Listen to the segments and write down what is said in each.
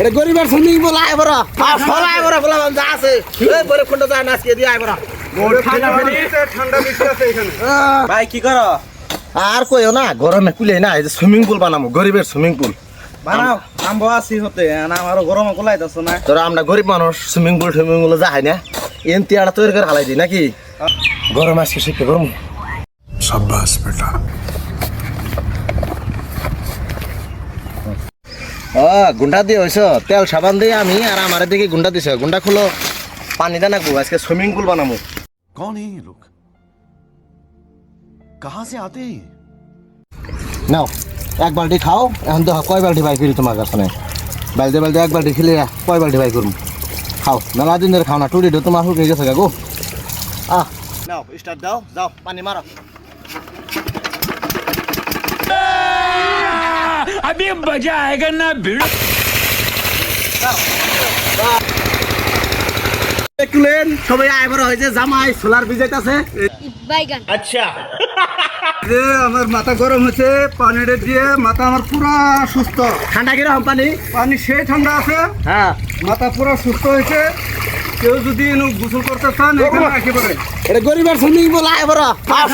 এটা গরিবের swimming pool আয় বড় সবাই বড় বলা যা আছে এই বড় খন্ড যায় না আজকে দিয়ে আয় বড় ঠান্ডা বেশি আছে এখানে। ভাই কি করো? আর কইও না গরমে কুলে না এই যে সুইমিং পুল বানামু গরিবের সুইমিং পুল বানাও আমবো আসি হতে না আমারও গরম কোলাইতাছ না। তোরা আমরা গরিব মানুষ সুইমিং পুল যায় না এন তিয়াড়া তৈরি করে হালাই দিই নাকি গরম আজকে শিখতে গরম शाबाश बेटा। গুন্ডা দিয়ে হয়েছ তেল সাবান দিয়ে আমি আর আমার দিকে গুন্ডা দিছ গুন্ডা খুলো পানি দেন রাখবো আজকে সুইমিং পুল বানাবো कौन है ये लोग? कहाँ से आते हैं? নাও এক বালতি খাও এখন দেখো কয় বালতি বাই করি তোমার কাছে বালতি বালতি এক বালতি খেলে কয় বালতি বাই করুন খাও মেলা দিন ধরে খাও না টুটি তোমার হুকে গেছে গো নাও স্টার্ট দাও যাও পানি মারো अभी मजा आएगा ना भिड़ो। দেখলেন সবাই আইবার হয়েছে জামাই সোলার ভিজাইতাছে বাইগান যে আমার মাথা গরম হয়েছে পানি দিয়ে মাথা আমার পুরা সুস্থ। ঠান্ডা কিরকম পানি পানি সেই ঠান্ডা আছে, হ্যাঁ মাথা পুরা সুস্থ হয়েছে। কেউ যদি গোসল করতে চান এখানে একেবারে এটা গরিবের সুইমিং পুল আয় বড়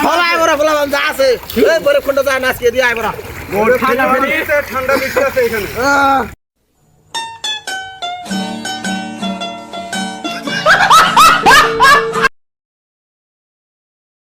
সবাই বড় বলা যা আছে এই বড় খন্ড যায় না আজকে দিয়ে আয় বড় ঠান্ডা বেশি আছে এখানে।